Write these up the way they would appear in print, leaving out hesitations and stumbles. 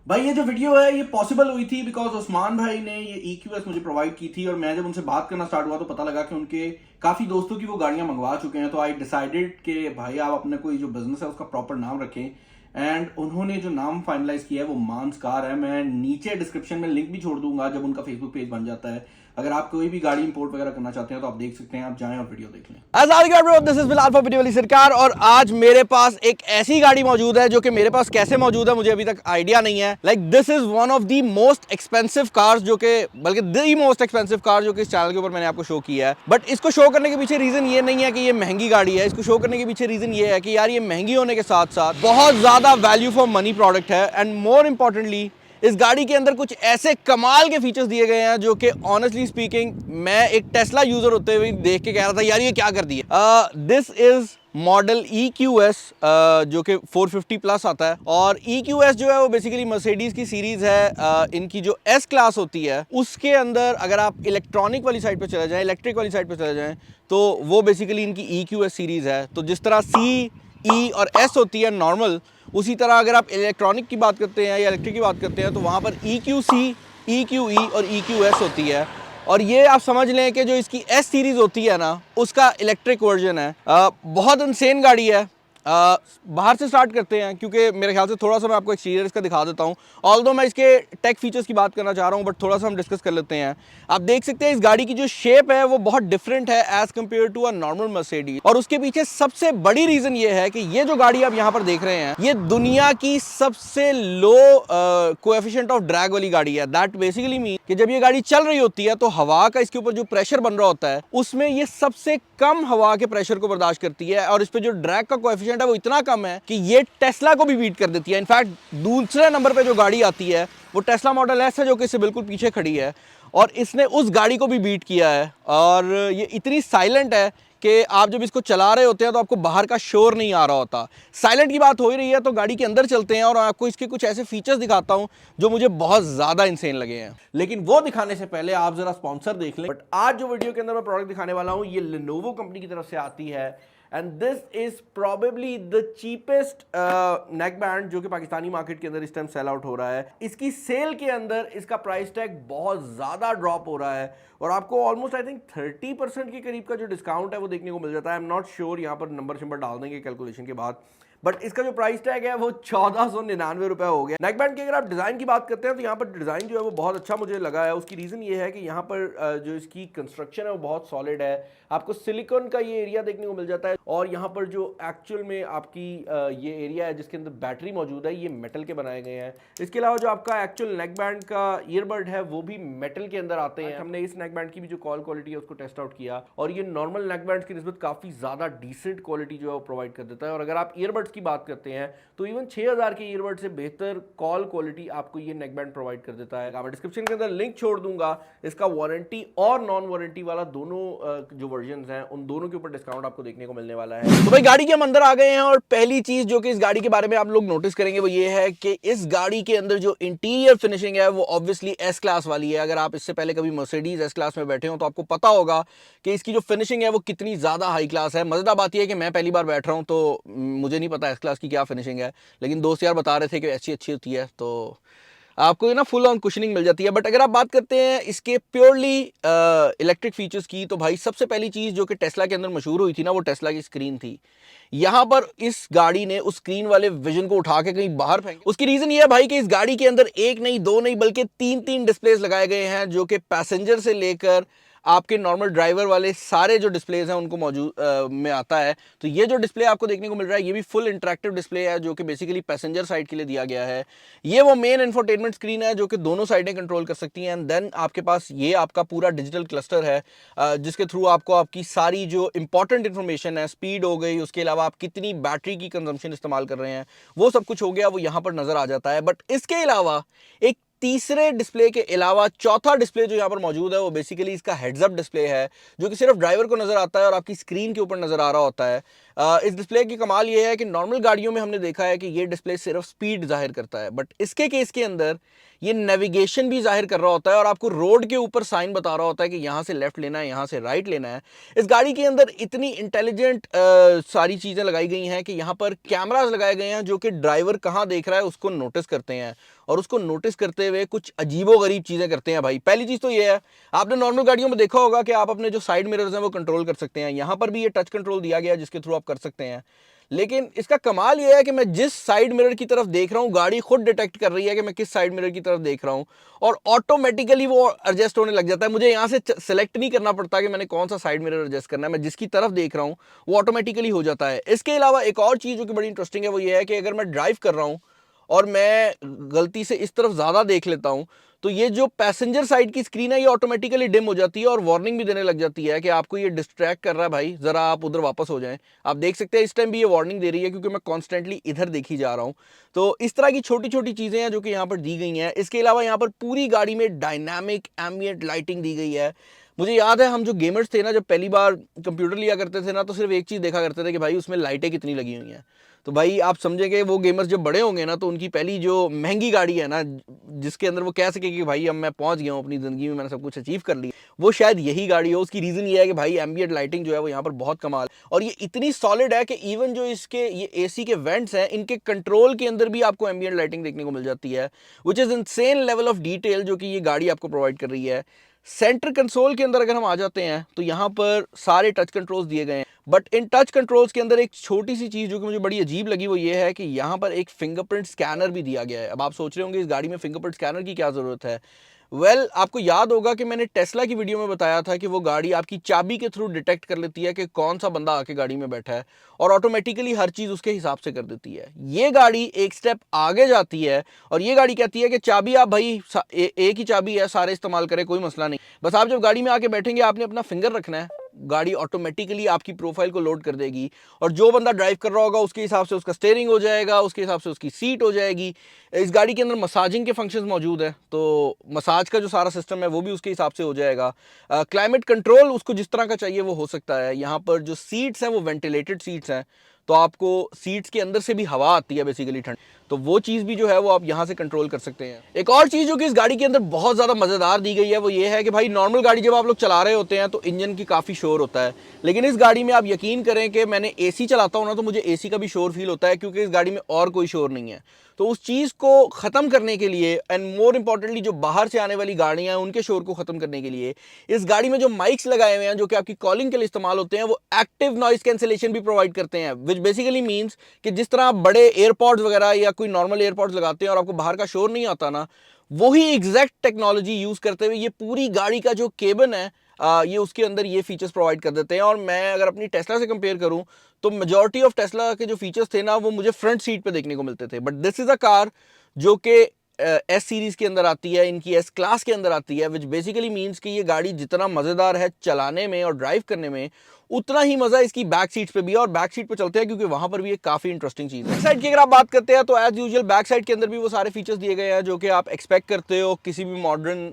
भाई ये जो वीडियो है ये पॉसिबल हुई थी बिकॉज उस्मान भाई ने ये EQS मुझे प्रोवाइड की थी और मैं जब उनसे बात करना स्टार्ट हुआ तो पता लगा कि उनके काफी दोस्तों की वो गाड़ियां मंगवा चुके हैं। तो आई डिसाइडेड कि भाई आप अपने कोई जो बिजनेस है उसका प्रॉपर नाम रखें एंड उन्होंने जो नाम फाइनलाइज किया है वो मांस कार है। मैं नीचे डिस्क्रिप्शन में लिंक भी छोड़ दूंगा जब उनका फेसबुक पेज बन जाता है। अगर आप कोई भी गाड़ी इंपोर्ट वगैरह करना चाहते हैं तो आप देख सकते हैं, आप जाएं और वीडियो देख लें। This is Bilal for video वाली सरकार। और आज मेरे पास एक ऐसी गाड़ी मौजूद है जो कि मेरे पास कैसे मौजूद है मुझे अभी तक आइडिया नहीं है। Like this is one of the most expensive cars जो कि बल्कि द मोस्ट एक्सपेंसिव कार जो कि इस चैनल के ऊपर मैंने आपको शो किया है। बट इसको शो करने के पीछे रीजन ये नहीं है कि ये महंगी गाड़ी है। इसको शो करने के पीछे रीजन ये है कि यार ये महंगी होने के साथ साथ बहुत ज्यादा वैल्यू फॉर मनी प्रोडक्ट है। एंड मोर इंपॉर्टेंटली इस गाड़ी के अंदर कुछ ऐसे कमाल के फीचर्स दिए गए हैं जो कि ऑनेस्टली स्पीकिंग मैं एक टेस्ला यूजर होते हुए देख के कह रहा था यार ये क्या कर दिया। दिस इज मॉडल EQS जो कि 450 प्लस आता है। और EQS जो है वो बेसिकली मर्सिडीज की सीरीज है। इनकी जो S क्लास होती है उसके अंदर अगर आप इलेक्ट्रॉनिक वाली साइड पे चले जाएं, इलेक्ट्रिक वाली साइड पे चले जाएं, तो वो बेसिकली इनकी EQS सीरीज है। तो जिस तरह C, E और S होती है नॉर्मल, उसी तरह अगर आप इलेक्ट्रॉनिक की बात करते हैं या इलेक्ट्रिक की बात करते हैं तो वहाँ पर EQC, EQE और EQS होती है। और ये आप समझ लें कि जो इसकी S सीरीज़ होती है ना उसका इलेक्ट्रिक वर्जन है। बहुत इनसेन गाड़ी है। बाहर से स्टार्ट करते हैं क्योंकि मेरे ख्याल से थोड़ा सा मैं आपको एक्सटीरियर इसका दिखा देता हूँ। ऑल्दो मैं इसके टेक फीचर्स की बात करना चाह रहा हूँ बट थोड़ा सा हम डिस्कस कर लेते हैं। आप देख सकते हैं इस गाड़ी की जो शेप है वो बहुत डिफरेंट है as compare to a normal Mercedes. और उसके पीछे सबसे बड़ी रीजन ये है कि ये जो गाड़ी आप यहाँ पर देख रहे हैं ये दुनिया की सबसे लो कोएफिशिएंट ऑफ ड्रैग वाली गाड़ी है। दैट बेसिकली मीन कि जब ये गाड़ी चल रही होती है तो हवा का इसके ऊपर जो प्रेशर बन रहा होता है उसमें ये सबसे कम हवा के प्रेशर को बर्दाश्त करती है। और इस पे जो ड्रैग का कोएफिशिएंट है वो इतना कम है कि ये टेस्ला को भी बीट कर देती है। इनफैक्ट दूसरे नंबर पे जो गाड़ी आती है वो टेस्ला मॉडल एस है जो कि इससे बिल्कुल पीछे खड़ी है और इसने उस गाड़ी को भी बीट किया है। और ये इतनी साइलेंट है कि आप जब इसको चला रहे होते हैं तो आपको बाहर का शोर नहीं आ रहा होता। साइलेंट की बात हो ही रही है तो गाड़ी के अंदर चलते हैं और आपको इसके कुछ ऐसे फीचर्स दिखाता हूं जो मुझे बहुत ज्यादा इंसेन लगे हैं। लेकिन वो दिखाने से पहले आप जरा स्पॉन्सर देख लें। बट आज जो वीडियो के अंदर मैं प्रोडक्ट दिखाने वाला हूं ये Lenovo कंपनी की तरफ से आती है and this is probably the cheapest neck band जो कि पाकिस्तानी मार्केट के अंदर इस टाइम सेल आउट हो रहा है। इसकी सेल के अंदर इसका प्राइस टैग बहुत ज्यादा ड्रॉप हो रहा है और आपको ऑलमोस्ट आई थिंक 30% के करीब का जो डिस्काउंट है वो देखने को मिल जाता है। आई एम नॉट श्योर, यहाँ पर नंबर शंबर डाल देंगे कैलकुलेशन के बाद। बट इसका जो प्राइस टैग है वो 1499 रुपए हो गया। नेकबैंड की अगर आप डिजाइन की बात करते हैं तो यहाँ पर डिजाइन जो है वो बहुत अच्छा मुझे लगा है। उसकी रीजन ये है कि यहाँ पर जो इसकी कंस्ट्रक्शन है वो बहुत सॉलिड है। आपको सिलिकॉन का ये एरिया देखने को मिल जाता है और यहाँ पर जो एक्चुअल में आपकी ये एरिया है जिसके अंदर बैटरी मौजूद है ये मेटल के बनाए गए हैं। इसके अलावा जो आपका एक्चुअल नेकबैंड का ईयरबड है वो भी मेटल के अंदर आते हैं। हमने इस नेकबैंड की भी जो कॉल क्वालिटी है उसको टेस्ट आउट किया और ये नॉर्मल नेकबैंड की निस्बत काफी ज्यादा डिसेंट क्वालिटी जो है वो प्रोवाइड कर देता है। और अगर आप ईयरबड्स की बात करते हैं तो इवन 6000 के ईयरबड से बेहतर कॉल क्वालिटी आपको ये नेकबैंड प्रोवाइड कर देता है। मैं डिस्क्रिप्शन के अंदर लिंक छोड़ दूंगा इसका वारंटी और नॉन वारंटी वाला दोनों जो वर्जन्स हैं उन दोनों के ऊपर डिस्काउंट आपको देखने को मिलने वाला है। तो भाई गाड़ी के हम अंदर आ गए हैं और पहली चीज जो कि इस गाड़ी के बारे में आप लोग नोटिस करेंगे वो ये है कि इस गाड़ी के अंदर जो इंटीरियर फिनिशिंग है वो ऑब्वियसली S क्लास वाली है। अगर आप इससे पहले कभी मर्सिडीज S क्लास में बैठे हो तो आपको पता होगा कि इसकी जो फिनिशिंग है वो कितनी ज्यादा हाई क्लास है। मजेदार बात यह है कि मैं पहली बार बैठ रहा हूं तो मुझे नहीं पता S क्लास की क्या फिनिशिंग है, लेकिन दोस्त यार बता रहे थे कि अच्छी अच्छी होती है तो आपको ना फुल ऑन कुशनिंग मिल जाती है। बट अगर आप बात करते हैं इसके प्योरली इलेक्ट्रिक फीचर्स की तो भाई सबसे पहली चीज जो कि टेस्ला के अंदर मशहूर हुई थी ना वो टेस्ला की स्क्रीन थी। यहां पर इस गाड़ी ने उस स्क्रीन वाले विजन को उठा के कहीं बाहर फेंक। उसकी रीजन ये है भाई कि इस गाड़ी के अंदर एक नहीं दो नहीं बल्कि तीन तीन डिस्प्लेस लगाए गए हैं जो कि पैसेंजर से लेकर आपके नॉर्मल ड्राइवर वाले सारे जो डिस्प्लेज हैं उनको मौजूद में आता है। तो ये जो डिस्प्ले आपको देखने को मिल रहा है ये भी फुल इंटरेक्टिव डिस्प्ले है जो कि बेसिकली पैसेंजर साइड के लिए दिया गया है। ये वो मेन इंफोटेनमेंट स्क्रीन है जो कि दोनों साइडें कंट्रोल कर सकती हैं। एंड देन आपके पास ये आपका पूरा डिजिटल क्लस्टर है जिसके थ्रू आपको आपकी सारी जो इंपॉर्टेंट इंफॉर्मेशन है, स्पीड हो गई, उसके अलावा आप कितनी बैटरी की कंजम्पशन इस्तेमाल कर रहे हैं वो सब कुछ हो गया, वो यहाँ पर नजर आ जाता है। बट इसके अलावा एक तीसरे डिस्प्ले के अलावा चौथा डिस्प्ले जो यहाँ पर मौजूद है वो बेसिकली इसका हेड्स अप डिस्प्ले है जो कि सिर्फ ड्राइवर को नजर आता है और आपकी स्क्रीन के ऊपर नजर आ रहा होता है। इस डिस्प्ले की कमाल ये है कि नॉर्मल गाड़ियों में हमने देखा है कि ये डिस्प्ले सिर्फ स्पीड जाहिर करता है, बट इसके केस के अंदर ये नेविगेशन भी जाहिर कर रहा होता है और आपको रोड के ऊपर साइन बता रहा होता है कि यहाँ से लेफ्ट लेना है, यहाँ से राइट लेना है। इस गाड़ी के अंदर इतनी इंटेलिजेंट सारी चीज़ें लगाई गई हैं कि यहाँ पर कैमराज लगाए गए हैं जो कि ड्राइवर कहाँ देख रहा है उसको नोटिस करते हैं, और उसको नोटिस करते हुए कुछ अजीबोगरीब चीज़ें करते हैं भाई। पहली चीज़ तो ये है, आपने नॉर्मल गाड़ियों में देखा होगा कि आप अपने जो साइड मिरर्स हैं वो कंट्रोल कर सकते हैं। यहाँ पर भी ये टच कंट्रोल दिया गया है जिसके थ्रू आप कर सकते हैं। लेकिन इसका कमाल ये है कि मैं जिस साइड मिरर की तरफ देख रहा हूँ गाड़ी खुद डिटेक्ट कर रही है कि मैं किस साइड मिरर की तरफ देख रहा हूँ, और ऑटोमेटिकली वो एडजस्ट होने लग जाता है। मुझे यहाँ से सेलेक्ट नहीं करना पड़ता कि मैंने कौन सा साइड मिरर एडजस्ट करना है, मैं जिसकी तरफ देख रहा हूँ वो ऑटोमेटिकली हो जाता है। इसके अलावा एक और चीज़ जो कि बड़ी इंटरेस्टिंग है वो ये है कि अगर मैं ड्राइव कर रहा हूँ और मैं गलती से इस तरफ ज़्यादा देख लेता हूँ तो ये जो पैसेंजर साइड की स्क्रीन है ये ऑटोमेटिकली डिम हो जाती है और वार्निंग भी देने लग जाती है कि आपको ये डिस्ट्रैक्ट कर रहा है भाई, ज़रा आप उधर वापस हो जाएं। आप देख सकते हैं इस टाइम भी ये वार्निंग दे रही है क्योंकि मैं कॉन्स्टेंटली इधर देखी जा रहा हूँ। तो इस तरह की छोटी छोटी चीज़ें हैं जो कि यहाँ पर दी गई हैं। इसके अलावा यहाँ पर पूरी गाड़ी में डायनामिक एम्बिएंट लाइटिंग दी गई है। मुझे याद है हम जो गेमर्स थे ना, जब पहली बार कंप्यूटर लिया करते थे ना, तो सिर्फ एक चीज़ देखा करते थे कि भाई उसमें लाइटें कितनी लगी हुई हैं। तो भाई आप समझेंगे वो गेमर्स जब बड़े होंगे ना तो उनकी पहली जो महंगी गाड़ी है ना जिसके अंदर वो कह सके कि भाई अब मैं पहुंच गया हूँ अपनी ज़िंदगी में, मैंने सब कुछ अचीव कर लिया, वो शायद यही गाड़ी हो। उसकी रीज़न ये है कि भाई एम्बिएंट लाइटिंग जो है वो यहाँ पर बहुत कमाल, और ये इतनी सॉलिड है कि इवन जो इसके ये एसी के वेंट्स हैं इनके कंट्रोल के अंदर भी आपको एम्बिएंट लाइटिंग देखने को मिल जाती है, which is insane level of detail जो कि ये गाड़ी आपको प्रोवाइड कर रही है। सेंटर कंसोल के अंदर अगर हम आ जाते हैं तो यहाँ पर सारे टच कंट्रोल्स दिए गए हैं, बट इन टच कंट्रोल्स के अंदर एक छोटी सी चीज़ जो कि मुझे बड़ी अजीब लगी वो ये है कि यहाँ पर एक फिंगरप्रिंट स्कैनर भी दिया गया है। अब आप सोच रहे होंगे इस गाड़ी में फिंगरप्रिंट स्कैनर की क्या ज़रूरत है। आपको याद होगा कि मैंने टेस्ला की वीडियो में बताया था कि वो गाड़ी आपकी चाबी के थ्रू डिटेक्ट कर लेती है कि कौन सा बंदा आके गाड़ी में बैठा है और ऑटोमेटिकली हर चीज़ उसके हिसाब से कर देती है। ये गाड़ी एक स्टेप आगे जाती है और ये गाड़ी कहती है कि चाबी आप भाई एक ही चाबी है, सारे इस्तेमाल करें, कोई मसला नहीं, बस आप जब गाड़ी में आके बैठेंगे आपने अपना फिंगर रखना है, गाड़ी ऑटोमेटिकली आपकी प्रोफाइल को लोड कर देगी और जो बंदा ड्राइव कर रहा होगा उसके हिसाब से उसका स्टीयरिंग हो जाएगा, उसके हिसाब से उसकी सीट हो जाएगी। इस गाड़ी के अंदर मसाजिंग के फंक्शंस मौजूद है, तो मसाज का जो सारा सिस्टम है वो भी उसके हिसाब से हो जाएगा। क्लाइमेट कंट्रोल उसको जिस तरह का चाहिए वो हो सकता है। यहाँ पर जो सीट्स हैं वो वेंटिलेटेड सीट्स हैं, तो आपको सीट्स के अंदर से भी हवा आती है बेसिकली ठंड, तो वो चीज़ भी जो है वो आप यहाँ से कंट्रोल कर सकते हैं। एक और चीज़ जो कि इस गाड़ी के अंदर बहुत ज़्यादा मज़ेदार दी गई है वो ये है कि भाई नॉर्मल गाड़ी जब आप लोग चला रहे होते हैं तो इंजन की काफ़ी शोर होता है, लेकिन इस गाड़ी में आप यकीन करें कि मैंने एसी चलाता हूँ ना तो मुझे एसी का भी शोर फील होता है क्योंकि इस गाड़ी में और कोई शोर नहीं है। तो उस चीज़ को ख़त्म करने के लिए एंड मोर इंपॉर्टेंटली जो बाहर से आने वाली गाड़ियाँ हैं उनके शोर को ख़त्म करने के लिए इस गाड़ी में जो माइक्स लगाए हुए हैं जो कि आपकी कॉलिंग के लिए इस्तेमाल होते हैं वो एक्टिव नॉइस कैंसिलेशन भी प्रोवाइड करते हैं, विच बेसिकली मीन्स कि जिस तरह आप बड़े एयरपॉड्स वगैरह या कोई नॉर्मल एयरपॉड्स लगाते हैं और आपको बाहर का शोर नहीं आता ना, वही एग्जैक्ट टेक्नोलॉजी यूज़ करते हुए ये पूरी गाड़ी का जो केबिन है ये उसके अंदर ये फीचर्स प्रोवाइड कर देते हैं। और मैं अगर अपनी टेस्ला से कंपेयर करूं तो मेजॉरिटी ऑफ टेस्ला के जो फीचर्स थे ना वो मुझे फ्रंट सीट पे देखने को मिलते थे, but this is a car जो कि एस सीरीज़ के अंदर आती है, इनकी एस क्लास के अंदर आती है, विच बेसिकली मीन्स कि ये गाड़ी जितना मज़ेदार है चलाने में और ड्राइव करने में उतना ही मज़ा इसकी बैक सीट्स पे भी है। और बैक सीट पे चलते हैं क्योंकि वहाँ पर भी एक काफ़ी इंटरेस्टिंग चीज़ है। बैक साइड की अगर आप बात करते हैं तो एज यूजुअल बैक साइड के अंदर भी वो सारे फीचर्स दिए गए हैं जो कि आप एक्सपेक्ट करते हो किसी भी मॉडर्न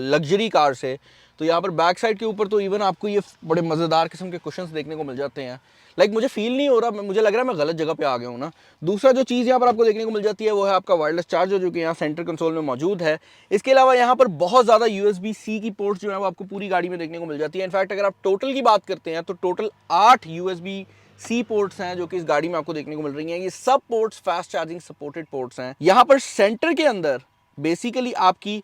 लग्जरी कार से। तो यहाँ पर बैक साइड के ऊपर तो इवन आपको ये बड़े मज़ेदार किस्म के कुशन्स देखने को मिल जाते हैं। मुझे फील नहीं हो रहा, मुझे लग रहा है मैं गलत जगह पे आ गया हूँ ना। दूसरा जो चीज़ यहाँ पर आपको देखने को मिल जाती है वो है आपका वायरलेस चार्जर जो कि यहाँ सेंटर कंसोल में मौजूद है। इसके अलावा यहाँ पर बहुत ज़्यादा USB-C की पोर्ट्स जो है वो आपको पूरी गाड़ी में देखने को मिल जाती है। इनफैक्ट अगर आप टोटल की बात करते हैं तो टोटल 8 USB-C पोर्ट्स हैं जो कि इस गाड़ी में आपको देखने को मिल रही हैं। ये सब ports fast charging supported ports हैं। यहाँ पर सेंटर के अंदर बेसिकली आपकी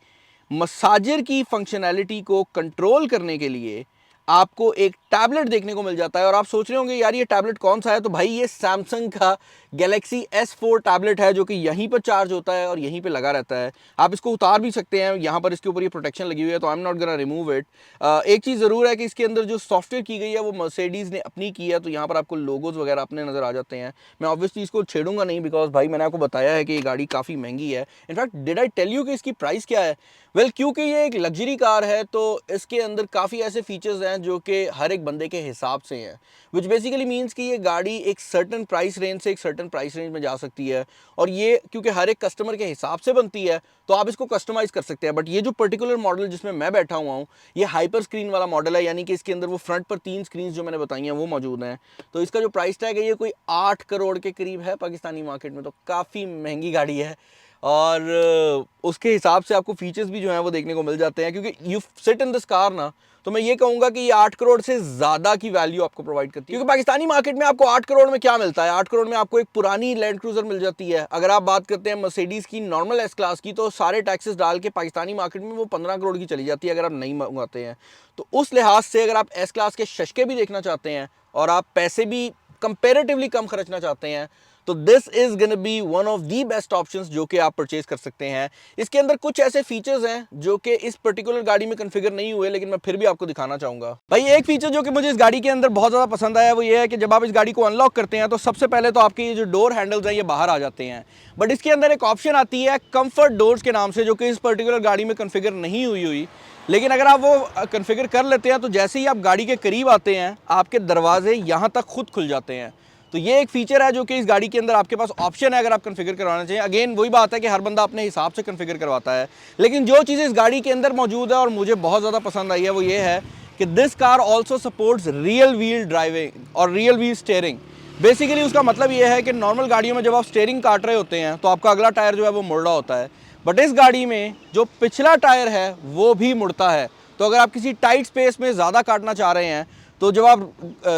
मसाजर की फंक्शनैलिटी को कंट्रोल करने के लिए आपको एक टैबलेट देखने को मिल जाता है। और आप सोच रहे होंगे यार ये टैबलेट कौन सा है, तो भाई ये सैमसंग का गैलेक्सी S4 टैबलेट है जो कि यहीं पर चार्ज होता है और यहीं पे लगा रहता है। आप इसको उतार भी सकते हैं, यहाँ पर इसके ऊपर ये प्रोटेक्शन लगी हुई है, तो I am not gonna remove it. एक चीज़ ज़रूर है कि इसके अंदर जो सॉफ्टवेयर की गई है वो मर्सिडीज़ ने अपनी की है, तो यहाँ पर आपको लोगोज वगैरह अपने नज़र आ जाते हैं। मैं ऑब्वियसली इसको छेड़ूंगा नहीं बिकॉज भाई मैंने आपको बताया है कि ये गाड़ी काफ़ी महंगी है। In fact did I tell you कि इसकी प्राइस क्या है? क्योंकि ये एक लग्जरी कार है तो इसके अंदर काफ़ी ऐसे फीचर्स हैं जो कि हर एक बंदे के हिसाब से हैं, विच बेसिकली मीन्स कि ये गाड़ी एक सर्टन प्राइस रेंज से एक सर्टन सर्टेन प्राइस रेंज में जा सकती है। और ये क्योंकि हर एक कस्टमर के हिसाब से बनती है तो आप इसको कस्टमाइज़ कर सकते हैं। बट ये जो पर्टिकुलर मॉडल जिसमें मैं बैठा हुआ हूँ, ये हाइपर स्क्रीन वाला मॉडल है, यानी कि इसके अंदर वो फ्रंट पर 3 स्क्रीन जो मैंने बताई हैं वो मौजूद हैं। तो इसका जो प्राइस टैग है ये कोई 8 करोड़ के करीब है पाकिस्तानी मार्केट में, तो काफ़ी महंगी गाड़ी है। और उसके हिसाब से आपको फीचर्स भी जो हैं वो देखने को मिल जाते हैं, क्योंकि you sit in this car ना, तो मैं ये कहूँगा कि ये 8 करोड़ से ज़्यादा की वैल्यू आपको प्रोवाइड करती है। क्योंकि पाकिस्तानी मार्केट में आपको 8 करोड़ में क्या मिलता है? 8 करोड़ में आपको एक पुरानी लैंड क्रूज़र मिल जाती है। अगर आप बात करते हैं मर्सिडीज़ की नॉर्मल एस क्लास की, तो सारे टैक्सेस डाल के पाकिस्तानी मार्केट में वो 15 करोड़ की चली जाती है अगर आप नहीं मंगवाते हैं। तो उस लिहाज से अगर आप एस क्लास के शशके भी देखना चाहते हैं और आप पैसे भी कंपेरेटिवली कम खर्चना चाहते हैं, तो this is gonna be one of the best options जो कि आप परचेज कर सकते हैं। इसके अंदर कुछ ऐसे फीचर्स हैं जो कि इस पर्टिकुलर गाड़ी में कॉन्फ़िगर नहीं हुए, लेकिन मैं फिर भी आपको दिखाना चाहूंगा। भाई एक फीचर जो कि मुझे इस गाड़ी के अंदर बहुत ज़्यादा पसंद आया वो ये है कि जब आप इस गाड़ी को अनलॉक करते हैं तो सबसे पहले तो आपके ये जो डोर हैंडल्स हैं ये बाहर आ जाते हैं। बट इसके अंदर एक ऑप्शन आती है कंफर्ट डोर्स के नाम से, जो कि इस पर्टिकुलर गाड़ी में कॉन्फ़िगर नहीं हुई। लेकिन अगर आप वो कॉन्फ़िगर कर लेते हैं तो जैसे ही आप गाड़ी के करीब आते हैं आपके दरवाजे यहाँ तक खुद खुल जाते हैं। तो ये एक फीचर है जो कि इस गाड़ी के अंदर आपके पास ऑप्शन है अगर आप कॉन्फ़िगर करवाना चाहिए। अगेन वही बात है कि हर बंदा अपने हिसाब से कॉन्फ़िगर करवाता है, लेकिन जो चीज़ इस गाड़ी के अंदर मौजूद है और मुझे बहुत ज़्यादा पसंद आई है वो ये है कि this car also supports real wheel driving और रियल व्हील स्टीयरिंग। बेसिकली उसका मतलब ये है कि नॉर्मल गाड़ियों में जब आप स्टीयरिंग काट रहे होते हैं तो आपका अगला टायर जो है वो मुड़ रहा होता है, बट इस गाड़ी में जो पिछला टायर है वो भी मुड़ता है। तो अगर आप किसी टाइट स्पेस में ज़्यादा काटना चाह रहे हैं तो जब आप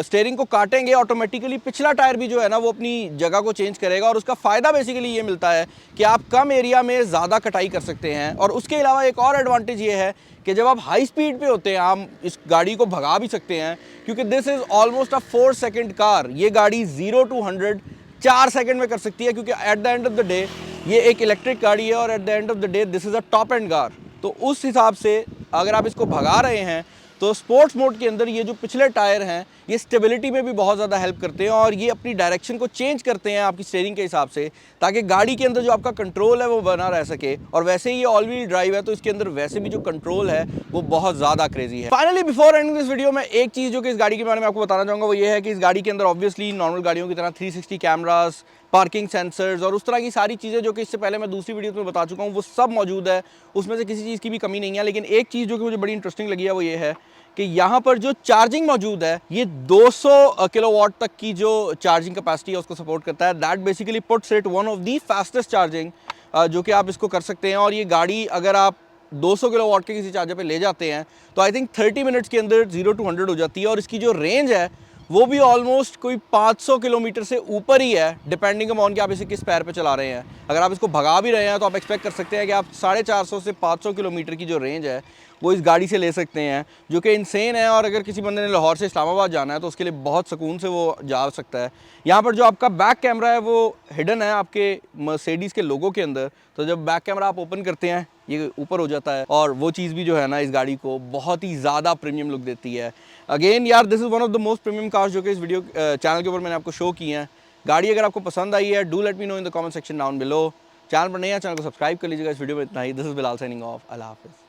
स्टीयरिंग को काटेंगे ऑटोमेटिकली पिछला टायर भी जो है ना वो अपनी जगह को चेंज करेगा। और उसका फ़ायदा बेसिकली ये मिलता है कि आप कम एरिया में ज़्यादा कटाई कर सकते हैं। और उसके अलावा एक और एडवांटेज ये है कि जब आप हाई स्पीड पे होते हैं आप इस गाड़ी को भगा भी सकते हैं, क्योंकि this is almost a 4 second car. ये गाड़ी 0 to 100 4 सेकेंड में कर सकती है, क्योंकि at the end of the day ये एक इलेक्ट्रिक गाड़ी है और at the end of the day this is a top and car. तो उस हिसाब से अगर आप इसको भगा रहे हैं तो स्पोर्ट्स मोड के अंदर ये जो पिछले टायर हैं ये स्टेबिलिटी में भी बहुत ज़्यादा हेल्प करते हैं और ये अपनी डायरेक्शन को चेंज करते हैं आपकी स्टीयरिंग के हिसाब से, ताकि गाड़ी के अंदर जो आपका कंट्रोल है वो बना रह सके। और वैसे ही ये ऑल व्हील ड्राइव है तो इसके अंदर वैसे भी जो कंट्रोल है वो बहुत ज़्यादा क्रेजी है। Finally before ending this video में एक चीज़ जो कि इस गाड़ी के बारे में आपको बताना चाहूँगा वो ये है कि इस गाड़ी के अंदर ऑब्वियसली नॉर्मल गाड़ियों की तरह 360 कैमरास, पार्किंग सेंसर्स और उस तरह की सारी चीज़ें जो कि इससे पहले मैं दूसरी वीडियो में बता चुका हूँ वो सब मौजूद है, उसमें से किसी चीज़ की भी कमी नहीं है। लेकिन एक चीज़ जो कि मुझे बड़ी इंटरेस्टिंग लगी है वो ये है कि यहाँ पर जो चार्जिंग मौजूद है ये 200 किलोवाट तक की जो चार्जिंग कैपेसिटी है उसको सपोर्ट करता है। That basically puts it one of the fastest charging जो कि आप इसको कर सकते हैं। और ये गाड़ी अगर आप 200 किलोवाट के किसी चार्जर पे ले जाते हैं तो आई थिंक 30 मिनट्स के अंदर 0 to 100 हो जाती है। और इसकी जो रेंज है वो भी ऑलमोस्ट कोई 500 किलोमीटर से ऊपर ही है, डिपेंडिंग अपॉन कि आप इसे किस पैर पे चला रहे हैं। अगर आप इसको भगा भी रहे हैं तो आप एक्सपेक्ट कर सकते हैं कि आप 450 से 500 किलोमीटर की जो रेंज है वो इस गाड़ी से ले सकते हैं, जो कि इंसेन है। और अगर किसी बंदे ने लाहौर से इस्लामाबाद जाना है तो उसके लिए बहुत सुकून से वो जा सकता है। यहाँ पर जो आपका बैक कैमरा है वो हिडन है आपके मर्सिडीज़ के लोगों के अंदर, तो जब बैक कैमरा आप ओपन करते हैं ये ऊपर हो जाता है और वो चीज़ भी जो है ना इस गाड़ी को बहुत ही ज़्यादा प्रीमियम लुक देती है। अगेन यार this is one of the most premium cars जो कि इस वीडियो चैनल के ऊपर मैंने आपको शो की हैं। गाड़ी अगर आपको पसंद आई है do let me know in the comment section down below. Channel पर नहीं है चैनल को सब्सक्राइब कर लीजिएगा। इस वीडियो में इतना ही। This is Bilal signing off. अल्लाह हाफ़िज़।